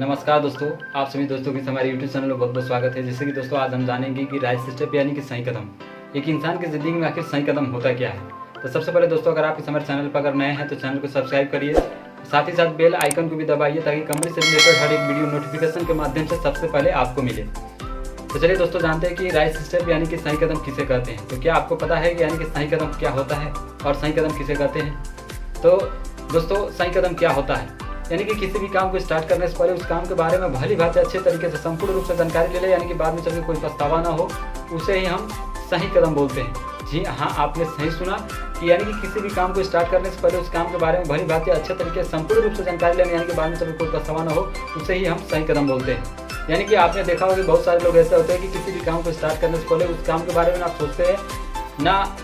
नमस्कार दोस्तों, आप सभी दोस्तों की हमारे यूट्यूब चैनल में बहुत बहुत स्वागत है। जैसे कि दोस्तों आज हम जानेंगे कि राइट स्टेप यानी कि सही कदम, एक इंसान की ज़िंदगी में आखिर सही कदम होता क्या है। तो सबसे पहले दोस्तों, अगर आप इस हमारे चैनल पर अगर नए हैं तो चैनल को सब्सक्राइब करिए, साथ ही साथ बेल आइकन को भी दबाइए ताकि कंपनी से रिलेटेड हर एक वीडियो नोटिफिकेशन के माध्यम से सबसे पहले आपको मिले। तो चलिए दोस्तों, जानते हैं कि राइट स्टेप यानी कि सही कदम किसे कहते हैं। तो क्या आपको पता है कि यानी कि सही कदम क्या होता है और सही कदम किसे कहते हैं। तो दोस्तों, सही कदम क्या होता है यानी कि किसी भी काम को स्टार्ट करने से पहले उस काम के बारे में भली भांति अच्छे तरीके से संपूर्ण रूप से जानकारी ले ले, यानी कि बाद में चलकर कोई पछतावा ना हो, उसे ही हम सही कदम बोलते हैं। जी हाँ, आपने सही सुना कि यानी कि किसी भी काम को स्टार्ट करने से पहले उस काम के बारे में भली भांति अच्छे तरीके से संपूर्ण रूप से जानकारी लेने, यानी कि बाद में चलकर कोई पछतावा ना हो, उसे ही हम सही कदम बोलते हैं। यानी कि आपने देखा होगा कि बहुत सारे लोग ऐसे होते हैं कि किसी भी काम को स्टार्ट करने से पहले उस काम के बारे में ना सोचते हैं, ना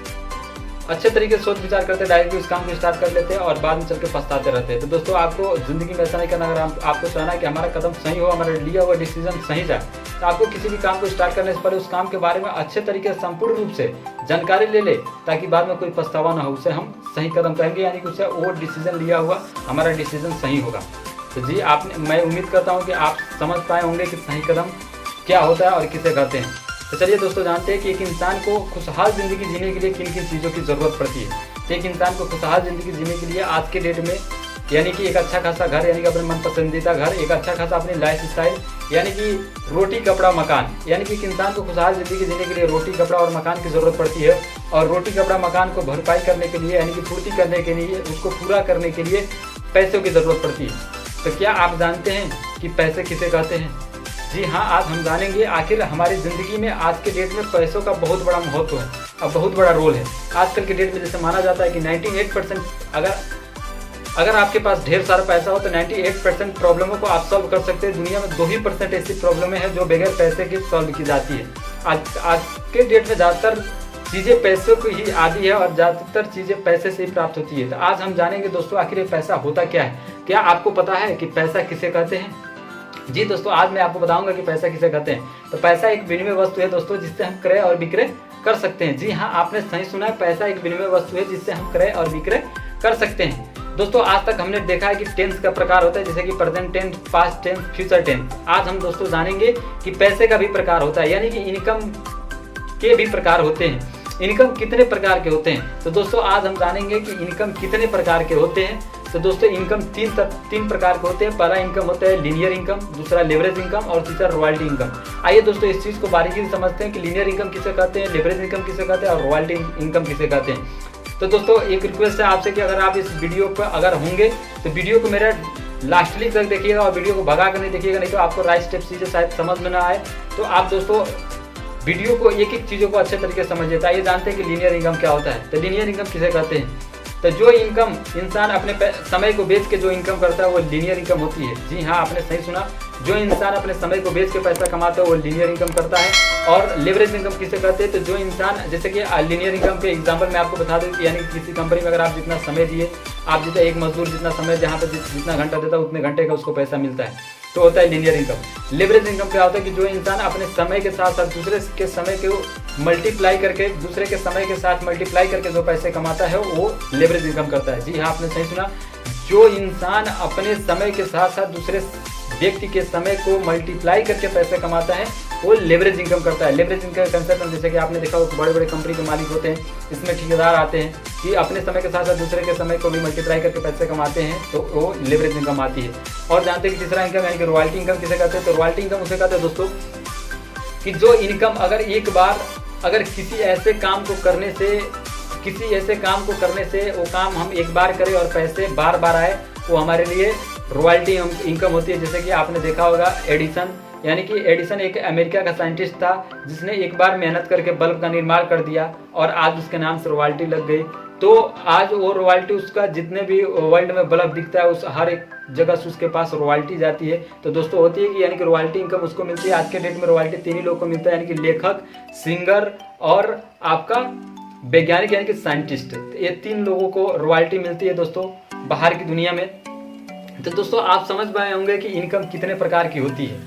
अच्छे तरीके से सोच विचार करते, डायरेक्टली उस काम को स्टार्ट कर लेते हैं और बाद में चल के पछताते रहते हैं। तो दोस्तों, आपको ज़िंदगी में ऐसा नहीं करना। अगर आपको चाहना है कि हमारा कदम सही हो, हमारा लिया हुआ डिसीजन सही जाए, तो आपको किसी भी काम को स्टार्ट करने से पहले उस काम के बारे में अच्छे तरीके से संपूर्ण रूप से जानकारी ले ले, ताकि बाद में कोई पछतावा ना हो, उसे हम सही कदम कहेंगे। यानी कि उसे वो डिसीजन लिया हुआ हमारा डिसीजन सही होगा। तो जी मैं उम्मीद करता हूँ कि आप समझ पाए होंगे कि सही कदम क्या होता है और किसे कहते हैं। तो चलिए दोस्तों, जानते हैं कि एक इंसान को खुशहाल ज़िंदगी जीने के लिए किन किन चीज़ों की ज़रूरत पड़ती है। तो एक इंसान को खुशहाल ज़िंदगी जीने के लिए आज के डेट में यानी कि एक अच्छा खासा घर, यानी कि अपने मन पसंदीदा घर, एक अच्छा खासा अपनी लाइफ स्टाइल, यानी कि रोटी कपड़ा मकान, यानी कि एक इंसान को खुशहाल ज़िंदगी जीने के लिए रोटी कपड़ा और मकान की ज़रूरत पड़ती है। और रोटी कपड़ा मकान को भरपाई करने के लिए, यानी कि पूर्ति करने के लिए, उसको पूरा करने के लिए पैसों की ज़रूरत पड़ती है। तो क्या आप जानते हैं कि पैसे किसे कहते हैं। जी हाँ, आज हम जानेंगे आखिर हमारी ज़िंदगी में आज के डेट में पैसों का बहुत बड़ा महत्व है और बहुत बड़ा रोल है। आजकल के डेट में जैसे माना जाता है कि 98% अगर आपके पास ढेर सारा पैसा हो तो 98% प्रॉब्लमों को आप सॉल्व कर सकते हैं। दुनिया में 2% ऐसी प्रॉब्लमें हैं जो बगैर पैसे के सॉल्व की जाती है। आज के डेट में ज़्यादातर चीज़ें पैसों की ही आदि है और ज़्यादातर चीज़ें पैसे से ही प्राप्त होती है। तो आज हम जानेंगे दोस्तों, आखिर ये पैसा होता क्या है। क्या आपको पता है कि पैसा किसे कहते हैं। जी दोस्तों, आज मैं आपको बताऊंगा कि पैसा किसे कहते हैं। तो पैसा एक विनिमय वस्तु है दोस्तों, जिससे हम क्रय और विक्रय कर सकते हैं। जी हाँ, आपने सही सुना है, पैसा एक विनिमय वस्तु है जिससे हम क्रय और विक्रय कर सकते हैं। दोस्तों, आज तक हमने देखा है कि टेंस का प्रकार होता है, जैसे कि present tense, past tense, future tense. आज हम दोस्तों जानेंगे कि पैसे का भी प्रकार होता है, यानी कि इनकम के भी प्रकार होते हैं। इनकम कितने प्रकार के होते हैं। तो दोस्तों, आज हम जानेंगे कि इनकम कितने प्रकार के होते हैं। तो दोस्तों, इनकम तीन प्रकार के होते हैं। पहला इनकम होता है लीनियर इनकम, दूसरा लेवरेज इनकम और तीसरा रॉयल्टी इनकम। आइए दोस्तों, इस चीज़ को बारीकी से समझते हैं कि लीनियर इनकम किसे कहते हैं, लेवरेज इनकम किसे कहते हैं और रॉयल्टी इनकम किसे कहते हैं। तो दोस्तों, एक रिक्वेस्ट है आपसे कि अगर आप इस वीडियो पर अगर होंगे तो वीडियो को मेरा लास्टली तक देखिएगा और वीडियो को भगा कर नहीं देखिएगा, नहीं तो आपको राइट स्टेप चीज़ें शायद समझ में ना आए। तो आप दोस्तों वीडियो को एक चीज़ों को अच्छे तरीके से समझिए। आइए जानते हैं कि लीनियर इनकम क्या होता है। तो लीनियर इनकम किसे कहते हैं। तो जो इनकम इंसान अपने समय को बेच के जो इनकम करता है वो लीनियर इनकम होती है। जी हाँ, आपने सही सुना, जो इंसान अपने समय को बेच के पैसा कमाता है वो लीनियर इनकम करता है। और लेवरेज इनकम किसे कहते हैं। तो जो इंसान, जैसे कि लीनियर इनकम के एग्जांपल मैं आपको बता दूं कि यानी कि किसी कंपनी में अगर आप जितना समय दिए, आप जितना एक मजदूर जितना समय जहाँ पर जितना घंटा देता है उतने घंटे का उसको पैसा मिलता है, तो होता है लीनियर इनकम। लेवरेज इनकम क्या होता है कि जो इंसान अपने समय के साथ साथ दूसरे के समय को मल्टीप्लाई करके, दूसरे के समय के साथ मल्टीप्लाई करके जो पैसे कमाता है वो लेवरेज इनकम करता है। जी हाँ, आपने सही सुना, जो इंसान अपने समय के साथ साथ दूसरे व्यक्ति के समय को मल्टीप्लाई करके पैसे कमाता है वो लेवरेज इनकम करता है। लेवरेज इनकम का कंसेप्ट में जैसे कि आपने देखा हो, बड़े बड़े कंपनी के मालिक होते हैं, इसमें ठेकेदार आते हैं कि अपने समय के साथ साथ दूसरे के समय को भी मल्टीप्लाई करके पैसे कमाते हैं, तो वो लेवरेज इनकम आती है। और जानते हैं कि तीसरा इनकम यानी कि रॉयल्टी इनकम किसे कहते हैं। तो रॉयल्टी इनकम उसे कहते हैं दोस्तों कि जो इनकम अगर किसी ऐसे काम को करने से वो काम हम एक बार करें और पैसे बार बार आए, वो हमारे लिए रॉयल्टी इनकम होती है। जैसे कि आपने देखा होगा एडिसन, यानी कि एडिसन एक अमेरिका का साइंटिस्ट था जिसने एक बार मेहनत करके बल्ब का निर्माण कर दिया और आज उसके नाम से रॉयल्टी लग गई। तो आज वो रॉयल्टी उसका जितने भी वर्ल्ड में बल्ब दिखता है उस हर एक जगह से उसके पास रॉयल्टी जाती है। तो दोस्तों होती है कि यानी कि रॉयल्टी इनकम उसको मिलती है। आज के डेट में रॉयल्टी तीन ही लोग को मिलता है, यानी कि लेखक, सिंगर और आपका वैज्ञानिक यानी कि साइंटिस्ट। ये तीन लोगों को रॉयल्टी मिलती है दोस्तों बाहर की दुनिया में। तो दोस्तों, आप समझ पाए होंगे कि इनकम कितने प्रकार की होती है।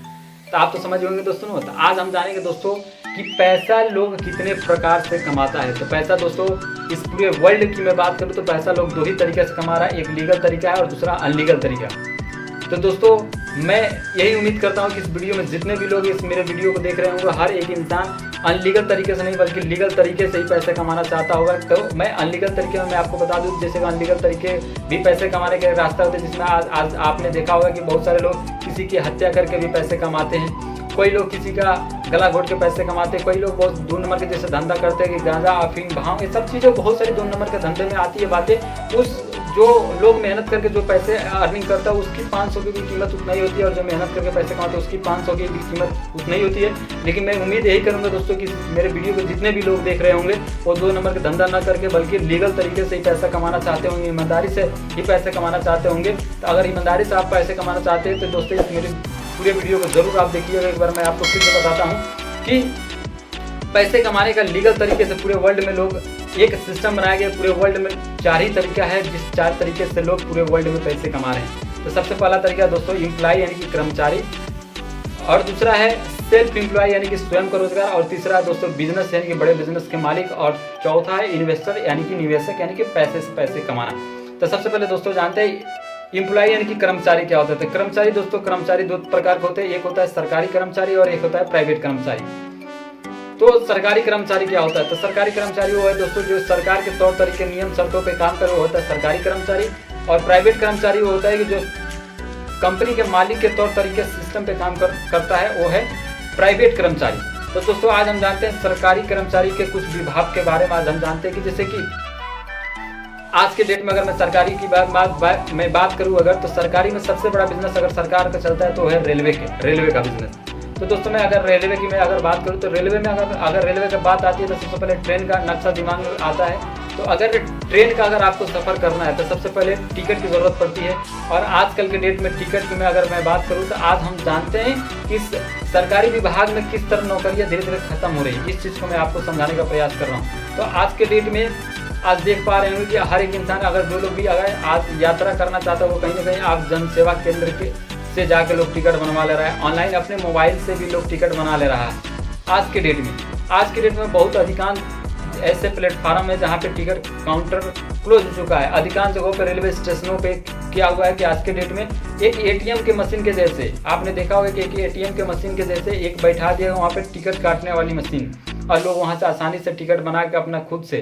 तो आप तो समझ होंगे दोस्तों। तो आज हम जानेंगे दोस्तों कि पैसा लोग कितने प्रकार से कमाता है। तो पैसा दोस्तों इस पूरे वर्ल्ड की मैं बात करूँ तो पैसा लोग दो ही तरीके से कमा रहा है, एक लीगल तरीका है और दूसरा अनलीगल तरीका। तो दोस्तों मैं यही उम्मीद करता हूँ कि इस वीडियो में जितने भी लोग इस मेरे वीडियो को देख रहे होंगे, हर एक इंसान अनलीगल तरीके से नहीं बल्कि लीगल तरीके से ही पैसे कमाना चाहता होगा। तो मैं अनलीगल तरीके में मैं आपको बता दूँ, जैसे अनलीगल तरीके भी पैसे कमाने के रास्ता होते हैं, जिसमें आज आपने देखा होगा कि बहुत सारे लोग किसी की हत्या करके भी पैसे कमाते हैं, कोई लोग किसी का गला घोट के पैसे कमाते हैं, कोई लोग बहुत 2 नंबर के जैसे धंधा करते हैं कि गांजा, अफीम, भांग, ये सब चीज़ें बहुत सारी 2 नंबर के धंधे में आती है बातें। उस जो लोग मेहनत करके जो पैसे अर्निंग करता है उसकी 500 की भी कीमत उतना ही होती है, और जो मेहनत करके पैसे कमाते हैं उसकी 500 की भी कीमत उतना ही होती है। लेकिन मैं उम्मीद यही करूँगा दोस्तों कि मेरे वीडियो को जितने भी लोग देख रहे होंगे वो 2 नंबर के धंधा ना करके बल्कि लीगल तरीके से ही पैसा कमाना चाहते होंगे, ईमानदारी से ही पैसे कमाना चाहते होंगे। तो अगर ईमानदारी से आप पैसे कमाना चाहते हैं तो दोस्तों इस मेरे पूरे वीडियो को जरूर आप देखिएगा। एक बार मैं आपको फिर से बताता हूँ कि पैसे कमाने का लीगल तरीके से पूरे वर्ल्ड में लोग एक सिस्टम बनाया गया। पूरे वर्ल्ड में 4 ही तरीका है जिस 4 तरीके से लोग पूरे वर्ल्ड में पैसे कमा रहे हैं। तो सबसे पहला तरीका दोस्तों एम्प्लॉय यानी कि कर्मचारी, और दूसरा है सेल्फ एम्प्लॉय यानी कि स्वयं का रोजगार, और तीसरा है दोस्तों बिजनेस यानी कि बड़े बिजनेस के मालिक, और चौथा है इन्वेस्टर यानी कि निवेशक यानी कि पैसे से पैसे कमाना। तो सबसे पहले दोस्तों जानते हैं एम्प्लॉय यानी कि कर्मचारी क्या होता है। कर्मचारी दोस्तों कर्मचारी 2 प्रकार के होते हैं, एक होता है सरकारी कर्मचारी और एक होता है प्राइवेट कर्मचारी। तो सरकारी कर्मचारी क्या होता है? तो सरकारी कर्मचारी वो है दोस्तों जो सरकार के तौर तरीके नियम शर्तों पे काम करे, वो होता है सरकारी कर्मचारी। और प्राइवेट कर्मचारी वो होता है कि जो कंपनी के मालिक के तौर तरीके सिस्टम पे काम करता है, वो है प्राइवेट कर्मचारी। तो दोस्तों आज हम जानते हैं सरकारी कर्मचारी के कुछ विभाग के बारे में। आज हम जानते हैं कि जैसे कि आज के डेट में अगर मैं सरकारी की बात करूं अगर, तो सरकारी में सबसे बड़ा बिजनेस अगर सरकार का चलता है तो है रेलवे का बिजनेस। तो दोस्तों मैं अगर रेलवे की मैं अगर बात करूं तो रेलवे में अगर रेलवे की बात आती है तो सबसे पहले ट्रेन का नक्शा दिमाग में आता है। तो अगर ट्रेन का अगर आपको सफ़र करना है तो सबसे पहले टिकट की ज़रूरत पड़ती है। और आजकल के डेट में टिकट की मैं अगर मैं बात करूं तो आज हम जानते हैं कि सरकारी विभाग में किस तरह नौकरियां धीरे धीरे खत्म हो रही है। इस चीज़ को मैं आपको समझाने का प्रयास कर रहा हूँ। तो आज के डेट में आज देख पा रहे हैं कि हर एक इंसान अगर जो लोग भी अगर आज यात्रा करना चाहता है वो कहीं ना कहीं आप जन सेवा केंद्र से जाके लोग टिकट बनवा ले रहा है, ऑनलाइन अपने मोबाइल से भी लोग टिकट बना ले रहा है। आज के डेट में बहुत अधिकांश ऐसे प्लेटफार्म है जहाँ पे टिकट काउंटर क्लोज हो चुका है। अधिकांश जगहों पे रेलवे स्टेशनों पे क्या हुआ है कि आज के डेट में एक एटीएम के मशीन के जैसे आपने देखा होगा कि एक एटीएम के मशीन के जैसे एक बैठा दिया वहाँ पे टिकट काटने वाली मशीन, और लोग वहाँ से आसानी से टिकट बना के अपना खुद से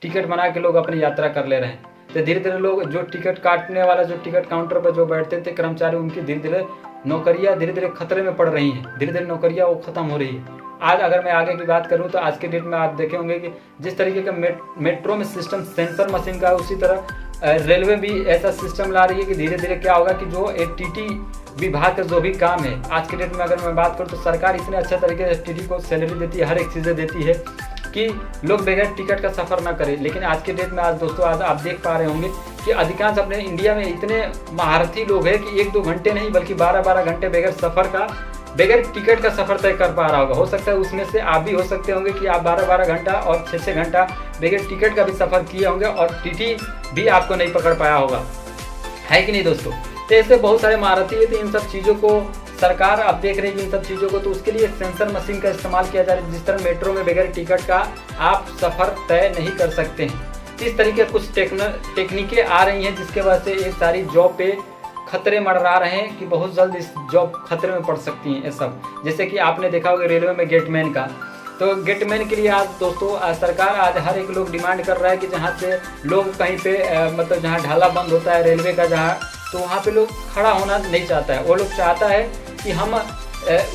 टिकट बना के लोग अपनी यात्रा कर ले रहे हैं। तो धीरे धीरे लोग जो टिकट काटने वाला जो टिकट काउंटर पर जो बैठते थे कर्मचारी, उनकी धीरे धीरे नौकरियां धीरे धीरे खतरे में पड़ रही हैं। धीरे धीरे नौकरियां वो खत्म हो रही है। आज अगर मैं आगे की बात करूं तो आज के डेट में आप देखे होंगे कि जिस तरीके का मेट्रो में सिस्टम सेंसर मशीन का, उसी तरह रेलवे भी ऐसा सिस्टम ला रही है कि धीरे धीरे क्या होगा कि जो टीटी विभाग का जो भी काम है आज के डेट में अगर मैं बात करूँ तो सरकार इतने अच्छे तरीके से टीटी को सैलरी देती है, हर एक चीज़ें देती है कि लोग बगैर टिकट का सफ़र ना करें। लेकिन आज के डेट में आज दोस्तों आज आप देख पा रहे होंगे कि अधिकांश अपने इंडिया में इतने महारथी लोग हैं कि 1-2 घंटे नहीं बल्कि 12-12 घंटे बगैर टिकट का सफ़र तय कर पा रहा होगा। हो सकता है उसमें से आप भी हो सकते होंगे कि आप 12-12 घंटा और 6-6 घंटा बगैर टिकट का भी सफ़र किए होंगे और टीटी भी आपको नहीं पकड़ पाया होगा, है कि नहीं दोस्तों? तो ऐसे बहुत सारे महारथी है। तो इन सब चीज़ों को सरकार अब देख रही है इन सब चीज़ों को, तो उसके लिए एक सेंसर मशीन का इस्तेमाल किया जा रहा है। जिस तरह मेट्रो में बगैर टिकट का आप सफ़र तय नहीं कर सकते हैं, इस तरीके कुछ टेक्निकें आ रही हैं जिसके वजह से एक सारी जॉब पे खतरे मंडरा रहे हैं कि बहुत जल्द इस जॉब खतरे में पड़ सकती हैं ये सब। जैसे कि आपने देखा होगा रेलवे में गेटमैन का, तो गेटमैन के लिए आज दोस्तों सरकार आज हर एक लोग डिमांड कर रहा है कि जहाँ से लोग कहीं पे मतलब जहाँ ढाला बंद होता है रेलवे का जहाँ, तो वहाँ पे लोग खड़ा होना नहीं चाहता है। वो लोग चाहता है कि हम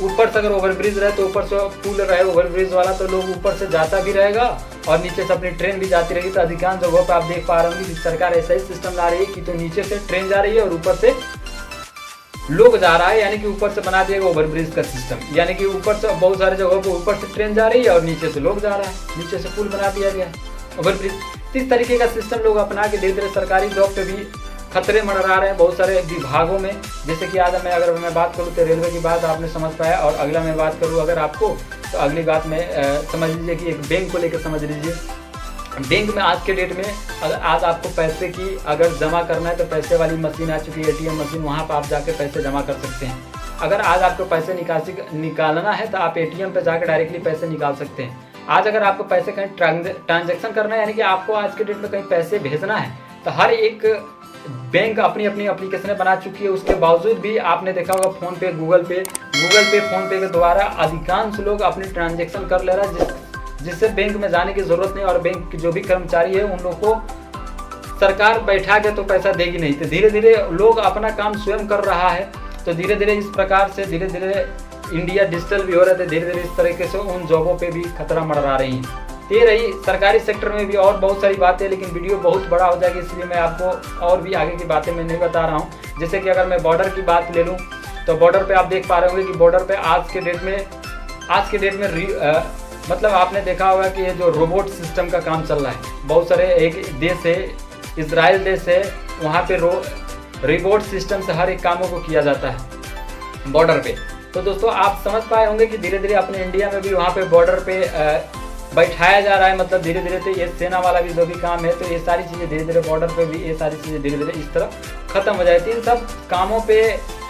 ऊपर से अगर ओवरब्रिज रहे तो ऊपर से पुल रहे ओवरब्रिज वाला, तो लोग ऊपर से जाता भी रहेगा और नीचे से अपनी ट्रेन भी जाती रहेगी। तो अधिकांश जगहों पर आप देख पा रहे होंगे कि सरकार ऐसा ही सिस्टम ला रही है कि तो नीचे से ट्रेन जा रही है और ऊपर से लोग जा रहा है, यानी कि ऊपर से बना दिएगा ओवरब्रिज का सिस्टम, यानी कि ऊपर से बहुत सारे जगहों पर ऊपर से ट्रेन जा रही है और नीचे से लोग जा रहा है, नीचे से पुल बना दिया गया ओवरब्रिज। इस तरीके का सिस्टम लोग अपना के धीरे धीरे सरकारी जॉब पे भी खतरे मंडरा रहे हैं बहुत सारे विभागों में। जैसे कि आज अगर मैं बात करूँ तो रेलवे की बात आपने समझ पाया, और अगला मैं बात करूँ अगर आपको तो अगली बात में समझ लीजिए कि एक बैंक को लेकर समझ लीजिए। बैंक में आज के डेट में अगर आज आपको पैसे की अगर जमा करना है तो पैसे वाली मशीन आ चुकी है, एटीएम मशीन, वहाँ पर आप जाके पैसे जमा कर सकते हैं। अगर आज आपको पैसे निकालना है तो आप एटीएम पे जाकर डायरेक्टली पैसे निकाल सकते हैं। आज अगर आपको पैसे कहीं ट्रांजेक्शन करना है, यानी कि आपको आज के डेट में कहीं पैसे भेजना है, तो हर एक बैंक अपनी अपनी एप्लीकेशनें बना चुकी है, उसके बावजूद भी आपने देखा होगा फ़ोन पे, गूगल पे फ़ोन पे के द्वारा अधिकांश लोग अपनी ट्रांजेक्शन कर ले रहा है, जिससे बैंक में जाने की ज़रूरत नहीं। और बैंक के जो भी कर्मचारी है उन लोग को सरकार बैठा के तो पैसा देगी नहीं। तो धीरे धीरे लोग अपना काम स्वयं कर रहा है। तो धीरे धीरे इस प्रकार से धीरे धीरे इंडिया डिजिटल भी हो रहे थे, धीरे धीरे इस तरीके से उन जॉबों पे भी खतरा मंडरा रही है। ये रही सरकारी सेक्टर में भी और बहुत सारी बातें, लेकिन वीडियो बहुत बड़ा हो जाएगी, इसलिए मैं आपको और भी आगे की बातें मैं नहीं बता रहा हूँ। जैसे कि अगर मैं बॉर्डर की बात ले लूँ तो बॉर्डर पे आप देख पा रहे होंगे कि बॉर्डर पे आज के डेट में मतलब आपने देखा होगा कि ये जो रोबोट सिस्टम का काम चल रहा है। बहुत सारे एक देश है, इजराइल देश है, वहाँ पे रोबोट सिस्टम से हर एक कामों को किया जाता है बॉर्डर पे। तो दोस्तों आप समझ पाए होंगे कि धीरे धीरे अपने इंडिया में भी वहाँ पे बॉर्डर पे बैठाया जा रहा है। मतलब धीरे धीरे तो ये सेना वाला भी जो भी काम है, तो ये सारी चीज़ें धीरे धीरे बॉर्डर पे भी ये सारी चीज़ें धीरे धीरे इस तरह खत्म हो जाती है। इन सब कामों पे,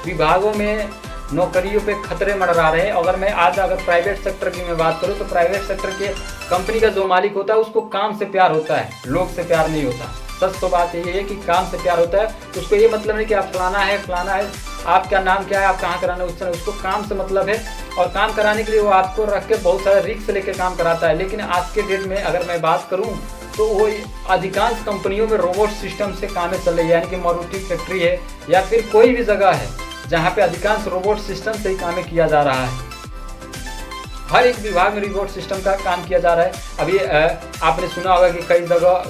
विभागों में, नौकरियों पे खतरे मंडरा रहे हैं। अगर प्राइवेट सेक्टर की मैं बात करूँ तो प्राइवेट सेक्टर के कंपनी का जो मालिक होता है उसको काम से प्यार होता है, लोग से प्यार नहीं होता। सच तो बात यही है कि काम से प्यार होता है। उसको ये मतलब नहीं कि आप फलाना है, आपका नाम क्या है, आप कहाँ कराना है, उसको काम से मतलब है। और काम कराने के लिए वो आपको रख के बहुत सारे रिस्क लेकर काम कराता है। लेकिन आज के डेट में अगर मैं बात करूँ तो वो अधिकांश कंपनियों में रोबोट सिस्टम से कामें चल रही है। यानी कि मारुति फैक्ट्री है या फिर कोई भी जगह है जहाँ पे अधिकांश रोबोट सिस्टम से ही कामें किया जा रहा है। हर एक विभाग में रोबोट सिस्टम का काम किया जा रहा है। अभी आपने सुना होगा कि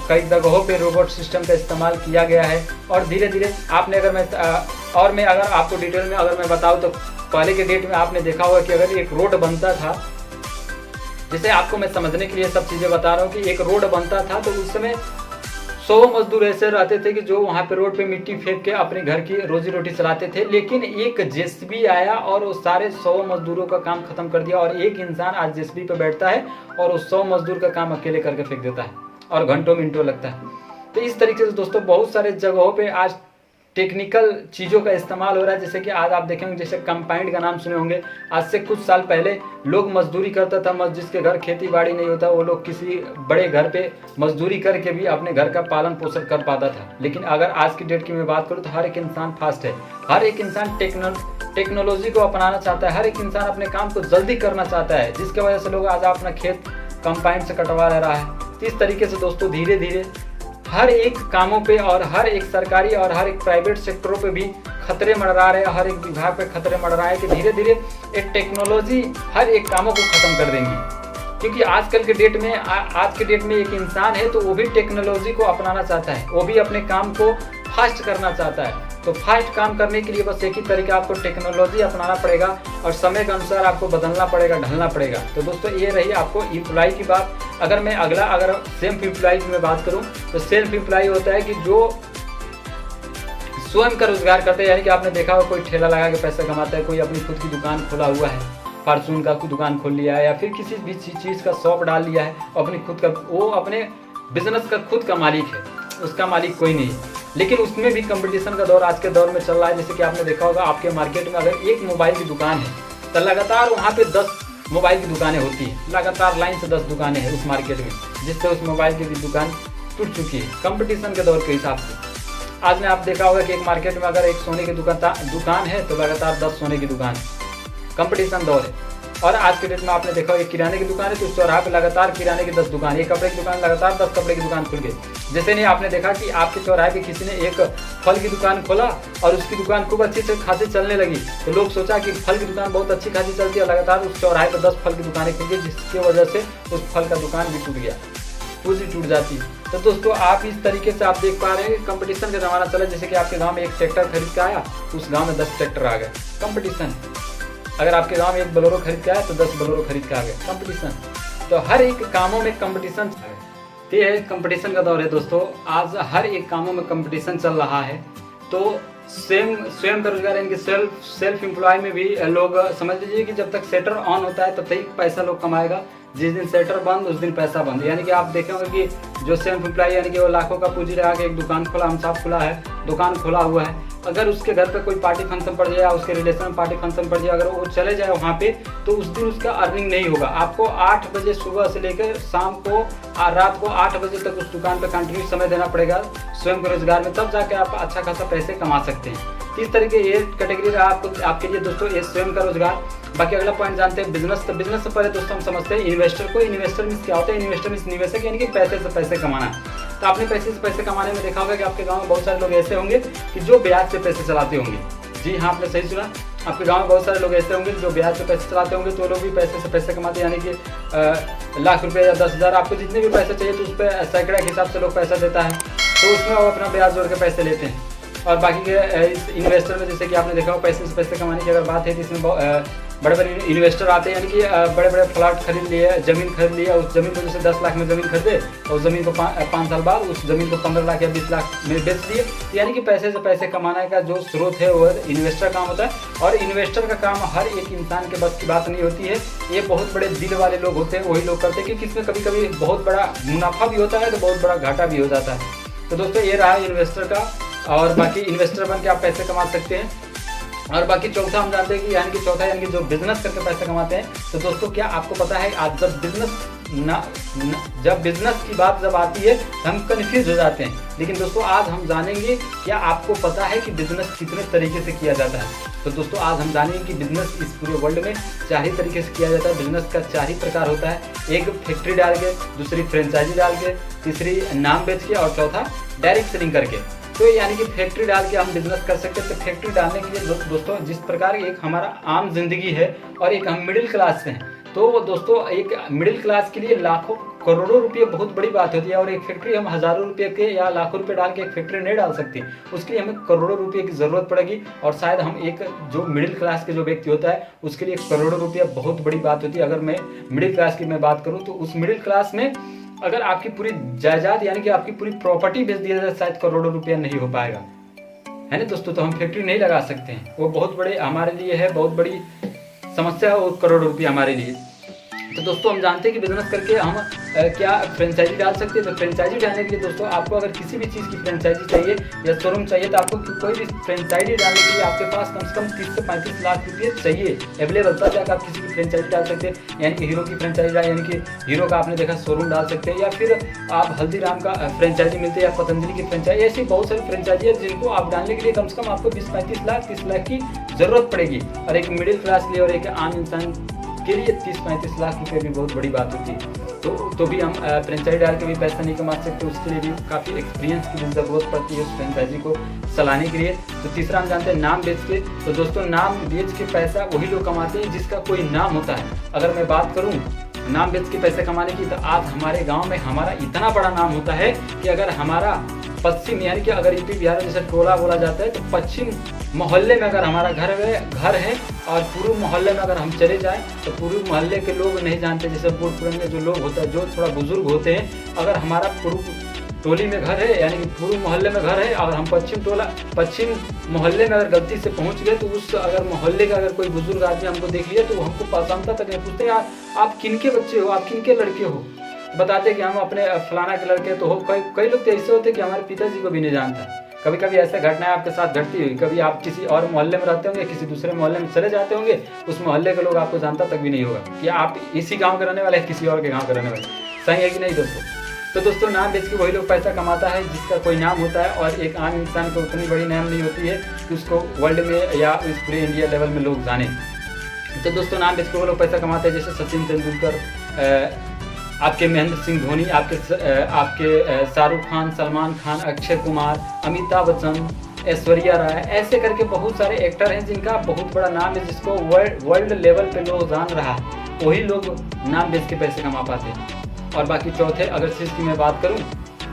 कई जगहों पे रोबोट सिस्टम का इस्तेमाल किया गया है। और धीरे धीरे आपने अगर आपको डिटेल में अगर मैं बताऊँ तो पहले के डेट में आपने देखा होगा कि अगर एक रोड बनता था, जैसे आपको मैं समझने के लिए सब चीज़ें बता रहा हूँ कि एक रोड बनता था तो उस समय 100 मजदूर ऐसे रहते थे कि जो वहाँ पे रोड पे मिट्टी फेंक के अपने घर की रोजी रोटी चलाते थे। लेकिन एक जेसीबी आया और उस सारे 100 मजदूरों का काम खत्म कर दिया। और एक इंसान आज जेसीबी पे बैठता है और उस 100 मजदूर का काम अकेले करके फेंक देता है और घंटों मिनटों लगता है। तो इस तरीके से दोस्तों बहुत सारे जगहों पे आज टेक्निकल चीज़ों का इस्तेमाल हो रहा है। जैसे कि आज आप देखेंगे, जैसे कंपाइंड का नाम सुने होंगे। आज से कुछ साल पहले लोग मजदूरी करता था, जिसके घर खेती बाड़ी नहीं होता वो लोग किसी बड़े घर पे मजदूरी करके भी अपने घर का पालन पोषण कर पाता था। लेकिन अगर आज की डेट की मैं बात करूँ तो हर एक इंसान फास्ट है, हर एक इंसान टेक्नोलॉजी को अपनाना चाहता है, हर एक इंसान अपने काम को जल्दी करना चाहता है, जिसके वजह से लोग आज अपना खेत कंपाइंड से कटवा रहा है। तो इस तरीके से दोस्तों धीरे धीरे हर एक कामों पे और हर एक सरकारी और हर एक प्राइवेट सेक्टरों पे भी खतरे मंडरा रहे हैं, हर एक विभाग पे खतरे मंडरा है कि धीरे धीरे एक टेक्नोलॉजी हर एक कामों को खत्म कर देंगी। क्योंकि आज के डेट में एक इंसान है तो वो भी टेक्नोलॉजी को अपनाना चाहता है, वो भी अपने काम को फास्ट करना चाहता है। तो फास्ट काम करने के लिए बस एक ही तरीका, आपको टेक्नोलॉजी अपनाना पड़ेगा और समय के अनुसार आपको बदलना पड़ेगा, ढलना पड़ेगा। तो दोस्तों ये रही आपको एम्प्लॉय की बात। अगर सेल्फ एम्प्लॉय की मैं बात करूं तो सेल्फ एम्प्लॉय होता है कि जो स्वयं का रोजगार करते हैं। यानी कि आपने देखा हो कोई ठेला लगा के पैसा कमाता है, कोई अपनी खुद की दुकान खोला हुआ है, फार्चून का दुकान खोल लिया है या फिर किसी भी चीज़ का शॉप डाल लिया है, अपनी खुद का, वो अपने बिजनेस का खुद का मालिक है, उसका मालिक कोई नहीं है। लेकिन उसमें भी कंपटीशन का दौर आज के दौर में चल रहा है। जैसे कि आपने देखा होगा आपके मार्केट में अगर एक मोबाइल की दुकान है तो लगातार वहाँ पे 10 मोबाइल की दुकानें होती है, लगातार लाइन से 10 दुकानें हैं उस मार्केट में, जिससे उस मोबाइल की भी दुकान टूट चुकी है कंपटीशन के दौर के हिसाब से। आज में आप देखा होगा कि एक मार्केट में अगर एक सोने की दुकान है तो लगातार 10 सोने की दुकान है, कंपटीशन दौर है। और आज के डेट में आपने देखा एक किराने की दुकान है तो उस चौराहे पे लगातार किराने की 10 दुकान, एक कपड़े की दुकान लगातार 10 कपड़े की दुकान खुल गई। जैसे नहीं आपने देखा कि आपके चौराहे पे किसी ने एक फल की दुकान खोला और उसकी दुकान खूब अच्छी से खासी चलने लगी, तो लोग सोचा कि फल की दुकान बहुत अच्छी खासी चलती है, लगातार उस चौराहे पर 10 फल की दुकानें खुल गई, जिसकी वजह से उस फल का दुकान भी टूट गया, पूरी टूट जाती। तो दोस्तों आप इस तरीके से आप देख पा रहे हैं कि कंपटीशन का ज़माना चला। जैसे कि आपके गाँव में एक ट्रैक्टर खरीद के आया, उस गाँव में 10 ट्रैक्टर आ गए, कंपटीशन। अगर आपके गांव में एक बोलेरो खरीद के आया तो 10 बोलेरो खरीद के आ गए, कंपटीशन। तो हर एक कामों में कंपटीशन, ये है कंपटीशन का दौर है दोस्तों। आज हर एक कामों में कंपटीशन चल रहा है। तो स्वयं का रोजगार यानी कि सेल्फ एम्प्लॉय में भी लोग समझ लीजिए कि जब तक सेटर ऑन होता है तब तक पैसा लोग कमाएगा, जिस दिन सेटर बंद उस दिन पैसा बंद। यानी कि आप देखेंगे कि जो सेल्फ एम्प्लॉय यानी कि वो लाखों का पूंजी लगा के एक दुकान खोला, हम साहब खुला है, दुकान खोला हुआ है, अगर उसके घर पे कोई पार्टी फंक्शन पड़ जाए या उसके रिलेशन में पार्टी फंक्शन पड़ जाए, अगर वो चले जाए वहाँ पे, तो उस दिन उसका अर्निंग नहीं होगा। आपको 8 बजे सुबह से लेकर शाम को रात को 8 बजे तक उस दुकान पे कंटिन्यू समय देना पड़ेगा स्वयं के रोजगार में, तब जाके आप अच्छा खासा पैसे कमा सकते हैं। इस तरीके ये कैटेगरी रहा आपके लिए दोस्तों ये स्वयं का रोजगार। बाकी अगला पॉइंट जानते हैं बिजनेस। तो बिजनेस से पहले दोस्तों हम समझते हैं इन्वेस्टर को। इन्वेस्टर मीन्स क्या होता है? इन्वेस्टर मीन्स निवेशक, यानी कि पैसे से पैसे कमाना। तो आपने पैसे से पैसे कमाने में देखा होगा कि आपके गाँव में बहुत सारे लोग ऐसे होंगे कि जो ब्याज से पैसे चलाते होंगे। जी हाँ, आपने सही सुना, आपके गांव में बहुत सारे लोग ऐसे होंगे जो ब्याज से पैसे चलाते होंगे। तो लोग भी पैसे से पैसे कमाते हैं, यानी कि लाख रुपए या 10,000, आपको जितने भी पैसे चाहिए तो उस पर सैकड़ा के हिसाब से लोग पैसा देता है, तो उसमें वो अपना ब्याज जोड़ के पैसे लेते हैं। और बाकी के इस इन्वेस्टर में जैसे कि आपने देखा हो पैसे से पैसे कमाने की अगर बात है तो इसमें बड़े बड़े इन्वेस्टर आते हैं, यानी कि बड़े बड़े प्लॉट खरीद लिए, ज़मीन खरीद लिया, उस ज़मीन को जैसे 10 लाख में ज़मीन खरीदे और ज़मीन को 5 साल बाद उस ज़मीन को 15 लाख या 20 लाख में बेच दिए। यानी कि पैसे से पैसे कमाने का जो स्रोत है वो इन्वेस्टर काम होता है। और इन्वेस्टर का काम हर एक इंसान के बस की बात नहीं होती है, ये बहुत बड़े दिल वाले लोग होते हैं, वही लोग करते हैं, क्योंकि इसमें कभी कभी बहुत बड़ा मुनाफा भी होता है तो बहुत बड़ा घाटा भी हो जाता है। तो दोस्तों ये रहा इन्वेस्टर का, और बाकी इन्वेस्टर बन के आप पैसे कमा सकते हैं। और बाकी चौथा हम जानते हैं कि यानी कि चौथा यानी कि जो बिजनेस करके पैसे कमाते हैं। तो दोस्तों क्या आपको पता है आज जब बिजनेस की बात जब आती है हम कंफ्यूज हो जाते हैं, लेकिन दोस्तों आज हम जानेंगे क्या आपको पता है कि बिजनेस कितने तरीके से किया जाता है। तो दोस्तों आज हम जानेंगे कि बिजनेस इस पूरे वर्ल्ड में 4 ही तरीके से किया जाता है। बिजनेस का 4 ही प्रकार होता है, एक फैक्ट्री डाल के, दूसरी फ्रेंचाइजी डाल के, तीसरी नाम बेच के और चौथा डायरेक्ट सेलिंग करके। तो यानी कि फैक्ट्री डाल के हम बिजनेस कर सकते हैं। तो फैक्ट्री डालने के लिए दोस्तों जिस प्रकार एक हमारा आम जिंदगी है और एक हम मिडिल क्लास से हैं, तो दोस्तों एक मिडिल क्लास के लिए लाखों करोड़ों रुपये बहुत बड़ी बात होती है। और एक फैक्ट्री हम हज़ारों रुपये के या लाखों रुपये डाल के एक फैक्ट्री नहीं डाल सकते, उसके लिए हमें करोड़ों रुपये की ज़रूरत पड़ेगी। और शायद हम एक जो मिडिल क्लास के जो व्यक्ति होता है उसके लिए करोड़ों रुपये बहुत बड़ी बात होती है। अगर मैं मिडिल क्लास की मैं बात करूँ तो उस मिडिल क्लास में अगर आपकी पूरी जायदाद यानी कि आपकी पूरी प्रॉपर्टी बेच दिया जाए शायद करोड़ों रुपया नहीं हो पाएगा, है ना दोस्तों। तो हम फैक्ट्री नहीं लगा सकते हैं, वो बहुत बड़े हमारे लिए है, बहुत बड़ी समस्या है वो करोड़ों रुपया हमारे लिए। तो दोस्तों हम जानते हैं कि बिजनेस करके हम क्या फ्रेंचाइजी डाल सकते हैं। तो फ्रेंचाइजी डालने के लिए दोस्तों आपको अगर किसी भी चीज़ की फ्रेंचाइजी चाहिए या शोरूम चाहिए तो आपको कोई भी फ्रेंचाइजी डालने के लिए आपके पास कम से कम 30 से 35 लाख रुपये चाहिए अवेलेबल, तब जाकर आप किसी की फ्रेंचाइजी डाल सकते हैं। यानी कि हीरो की फ्रेंचाइजी डाल, यानी कि हीरो का आपने देखा शोरूम डाल सकते हैं, या फिर आप हल्दीराम का फ्रेंचाइजी मिलते हैं या पतंजलि की फ्रेंचाइजी, ऐसी बहुत सारी फ्रेंचाइजी है जिनको आप डालने के लिए कम से कम आपको 20-35 लाख 30 लाख की ज़रूरत पड़ेगी। और एक मिडिल क्लास के लिए और एक आम इंसान के लिए 30-35 लाख रुपये भी बहुत बड़ी बात होती है। तो भी हम फ्रेंचाइजी डाल के भी पैसा नहीं कमा सकते, उसके लिए भी काफ़ी एक्सपीरियंस की ज़रूरत पड़ती है उस फ्रेंचाइजी को चलाने के लिए। तो तीसरा हम जानते हैं नाम बेच के। तो दोस्तों नाम बेच के पैसा वही लोग कमाते हैं जिसका कोई नाम होता है। अगर मैं बात करूँ नाम बेच के पैसे कमाने की, तो आज हमारे गाँव में हमारा इतना बड़ा नाम होता है कि अगर हमारा पश्चिम यानी कि अगर यूपी बिहार में जैसे टोला बोला जाता है, तो पश्चिम मोहल्ले में अगर हमारा घर है और पूर्व मोहल्ले में अगर हम चले जाएं तो पूर्व मोहल्ले के लोग नहीं जानते। जैसे पूर्व में जो लोग होता है जो थोड़ा बुजुर्ग होते हैं, अगर हमारा पूर्व टोली में घर है यानी कि पूर्व मोहल्ले में घर है और हम पश्चिम मोहल्ले में अगर गलती से पहुंच गए, तो उस अगर मोहल्ले का अगर कोई बुजुर्ग आदमी हमको देख लिया तो वो हमको पहचानता तक नहीं, पूछते यार आप किनके बच्चे हो, आप किनके लड़के हो, बताते कि हम अपने फलाना के लड़के तो हो। कई लोग तो ऐसे होते कि हमारे पिताजी को भी नहीं जानता। कभी कभी ऐसे घटनाएं आपके साथ घटती हुई, कभी आप किसी और मोहल्ले में रहते होंगे, किसी दूसरे मोहल्ले में चले जाते होंगे, उस मोहल्ले के लोग आपको जानता तक भी नहीं होगा कि आप इसी गांव के रहने वाले हैं, किसी और के गांव के रहने वाले। सही है कि नहीं दोस्तों? तो दोस्तों नाम बेच के वही लोग पैसा कमाता है जिसका कोई नाम होता है, और एक आम इंसान को उतनी बड़ी नाम नहीं होती है कि उसको वर्ल्ड में या इस पूरे इंडिया लेवल में लोग जाने। तो दोस्तों नाम बेच के वो लोग पैसा कमाते हैं, जैसे सचिन तेंदुलकर, आपके महेंद्र सिंह धोनी, आपके शाहरुख खान, सलमान खान, अक्षय कुमार, अमिताभ बच्चन, ऐश्वर्या राय, ऐसे करके बहुत सारे एक्टर हैं जिनका बहुत बड़ा नाम है, जिसको वर्ल्ड लेवल पे लोग जान रहा है, वही लोग नाम बेच के पैसे कमा पाते हैं। और बाकी चौथे अगर चीज़ की मैं बात करूं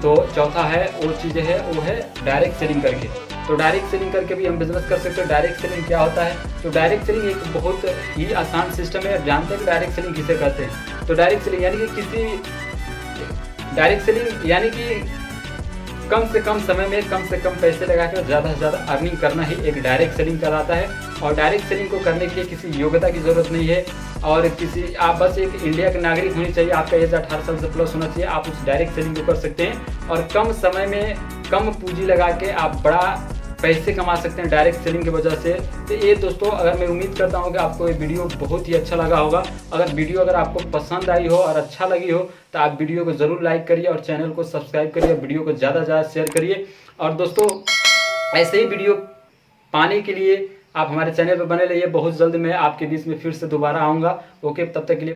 तो चौथा है वो चीज़ है वो है डायरेक्ट सेलिंग करके। तो डायरेक्ट सेलिंग करके भी हम बिजनेस कर सकते हैं। डायरेक्ट सेलिंग क्या होता है? तो डायरेक्ट सेलिंग एक बहुत ही आसान सिस्टम है। जानते हैं कि डायरेक्ट सेलिंग किसे कहते हैं? तो डायरेक्ट सेलिंग यानी कि कम से कम समय में कम से कम पैसे लगाकर ज़्यादा से ज़्यादा अर्निंग करना ही एक डायरेक्ट सेलिंग कहलाता है। और डायरेक्ट सेलिंग को करने के लिए किसी योग्यता की ज़रूरत नहीं है, और आप बस एक इंडिया के नागरिक होनी चाहिए, आपका एज 18 साल से प्लस होना चाहिए, आप उस डायरेक्ट सेलिंग को कर सकते हैं। और कम समय में कम पूंजी लगा के आप बड़ा पैसे कमा सकते हैं डायरेक्ट सेलिंग की वजह से। तो ये दोस्तों अगर मैं उम्मीद करता हूँ कि आपको ये वीडियो बहुत ही अच्छा लगा होगा। अगर वीडियो अगर आपको पसंद आई हो और अच्छा लगी हो तो आप वीडियो को ज़रूर लाइक करिए और चैनल को सब्सक्राइब करिए, वीडियो को ज़्यादा से ज़्यादा शेयर करिए। और दोस्तों ऐसे ही वीडियो पाने के लिए आप हमारे चैनल पर बने रहिए। बहुत जल्द मैं आपके बीच में फिर से दोबारा आऊँगा। ओके, तब तक के लिए